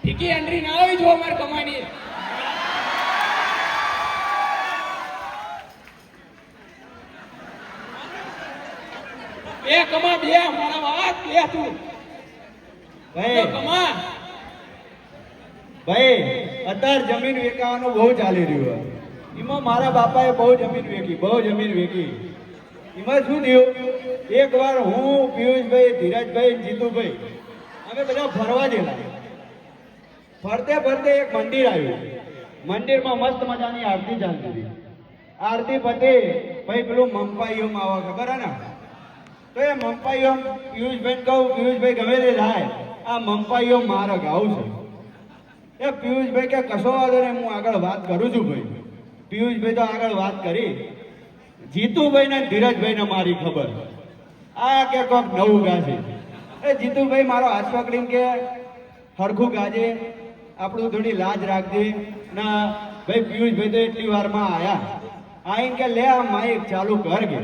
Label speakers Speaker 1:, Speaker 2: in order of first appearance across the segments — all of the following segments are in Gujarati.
Speaker 1: ઠીકી એન્ટ્રી ના આવી જો અમારે કમાની એ કમા બે મારા વાત લે તું
Speaker 2: ભાઈ
Speaker 1: કમા
Speaker 2: ભાઈ અત્યારે જમીન વેચાવાનું બહુ ચાલી રહ્યું છે એમાં મારા બાપાએ બહુ જમીન વેચી એમાં શું થયું એકવાર હું પિયુષભાઈ ધીરજભાઈ જીતુભાઈ અમે બધા ફરવા ગયેલા ફરતે ફરતે એક મંદિર આવ્યું મંદિરમાં મસ્ત મજાની આરતી ચાલતી હતી આરતી પતે ભાઈ પેલું મંપાઈઓમ આવે ખબર હે ને તો એ મંપાઈઓમ પિયુષભાઈ કહું પિયુષભાઈ ગમે તે થાય આ મંપાઈઓમ મારે ગાવું છે એ પિયુષભાઈ કે કશો વાંધો નહીં હું આગળ વાત કરું છું ભાઈ પિયુષભાઈ તો આગળ વાત કરી જીતુભાઈ ને ધીરજભાઈ ને મારી ખબર આ કે કોક નવું ગાશે એ જીતુભાઈ મારો હાથ પકડીને કે હરખું ગાજે આપણું થોડી લાજ રાખજે ના ભાઈ પિયુષભાઈ તો એટલી વારમાં આયા આઈને કે લે આ માઇક ચાલુ કર કે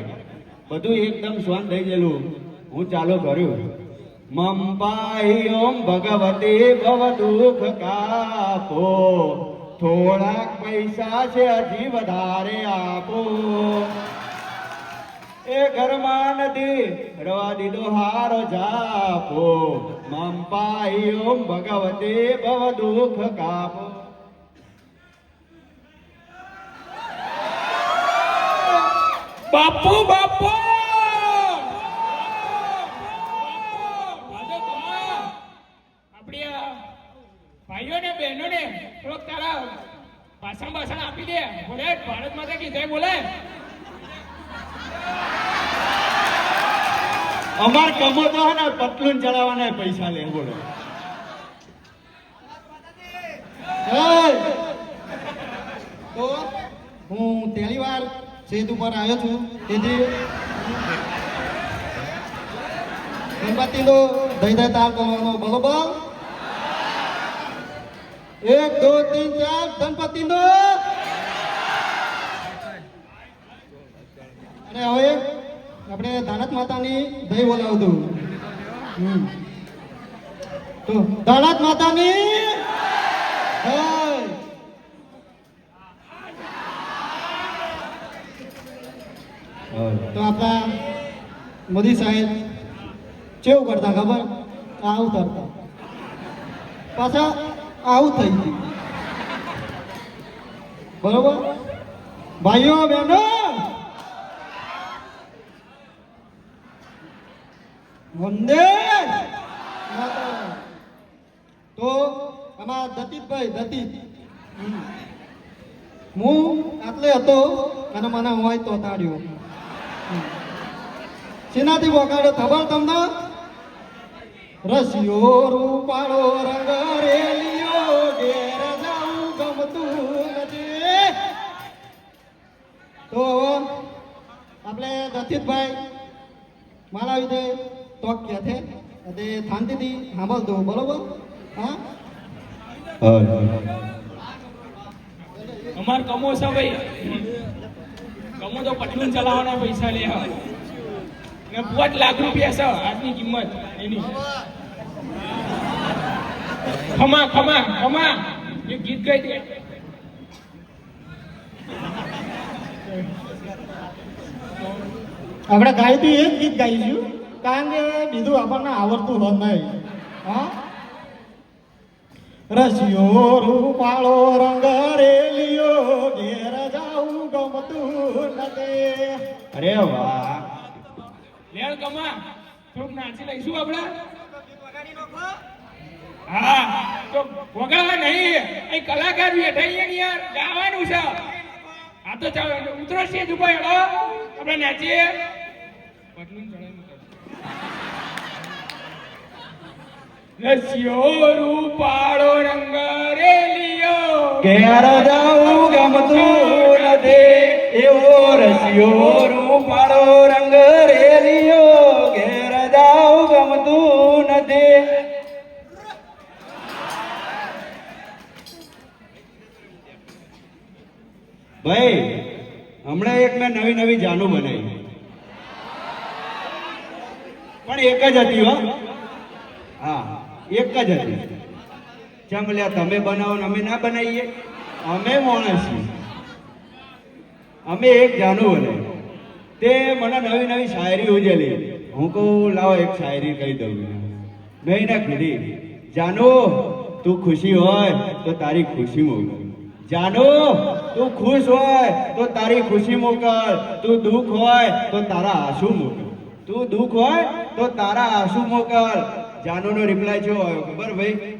Speaker 2: બધું એકદમ શાંત થઈ ગયેલું હું ચાલુ કર્યું મંપાઈ ઓમ ભગવતી ભવ દુઃખ કાપો થોડાક પૈસા છે હજી વધારે આપો એ ઘરમાં નથી રવા દીધો હારો જાપો મંપાઈ ઓમ ભગવતી ભવ દુઃખ કાપો
Speaker 1: બાપુ બાપુ ભાઈઓ ને બહેનો ને થોડોક તારા ભાષણ આપી દે બોલે ભારત માતા કી જય બોલે
Speaker 2: અમાર કમો તો હે ને પતલુન ચડાવવાના પૈસા લે બોલો
Speaker 3: તો હું પહેલી વાર સેજ ઉપર આવ્યો છું તેથી ગણપતિનો દઈ તાર કરવાનો બરોબર 1 2 3 4 ગણપતિનો અને હવે આપણે ધાનત માતાની દહીં બોલાવતું તો ધાનત માતાની જય તો આપણા મોદી સાહેબ કેવું કરતા ખબર આવું કરતા પાછા આવું થઈ ગયું બરોબર ભાઈઓ બહેનો વંદે માતરમ. તો અમારા દતીતભાઈ હું આટલે હતો અને મને હોય તો તાળ્યો શેનાથી વગાડ્યો ખબર તમને રસિયો રૂપાળો રંગ રેલિયો ઘેર જાવું ગમતું નથી તો આપણે દતીતભાઈ મારા વિશે ટોક કે છે તે શાંતિથી સાંભળતો બરોબર હા
Speaker 1: અમાર કમો છે ભાઈ કમો તો પટલું ચલાવવાના પૈસા લે ને 5 લાખ રૂપિયા છે આજની કિંમત એની ખમા ખમા ખમા એ ગીત ગાઈ દે
Speaker 3: આપણે ગાયતું એ જ ગીત ગાઈશું કારણ કે બીજું આપણને આવડતું હોત નહીં હા રસિયો રૂપાળો રંગ રેલિયો ઘેર જાવું ગમતું નથી
Speaker 2: અરે વાહ
Speaker 1: લેણ કમા થોડુંક નાચી લઈશું આપણે હા તો વગાડવા નહીં અહીં કલાકાર બેઠા અહીંયા યાર ગાવાનું છે આ તો ચાલો ઉતરો સ્ટેજ ઉપર હેડો આપણે નાચીએ પટલું ચડાવી રસિયો રૂપાળો રંગ રેલિયો
Speaker 2: ઘેર જાવું ગમતું નથી એવો રસિયો રૂપાળો રંગ રેલિયો ઘેર જાવું ગમતું નથી ભાઈ હમણાં એક મેં નવી જાનું બનાવી પણ એક જ હતી હો હા એક જ હતી ચમ લ્યા તમે બનાવો ને અમે ના બનાવીએ? અમે માણસ છીએ. અમે એક જાનું ને તે મને નવી નવી શાયરી ઉજેલી. હું કહું લાવો એક શાયરી કહી દઉં. મેં એને કીધી, જાનો તું ખુશી હોય તો તારી ખુશી મોકલ. જાનો તું ખુશ હોય તો તારી ખુશી મોકલ. તું દુઃખ હોય તો તારા આંસુ મોકલ. તું દુઃખ હોય તો તારા આંસુ મોકલ. જાનુનો રિપ્લાય કેવો આવ્યો ખબર ભાઈ?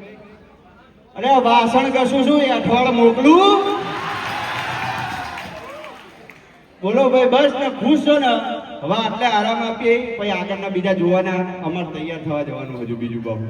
Speaker 2: અરે વાસણ કશું શું અઠવાડ મોકલું? બોલો ભાઈ, બસ ને ખુશ છો ને? હવે આટલે આરામ આપીએ, પછી આગળના બીજા જોવાના. અમારે તૈયાર થવા જવાનું હજુ બીજું બાબુ.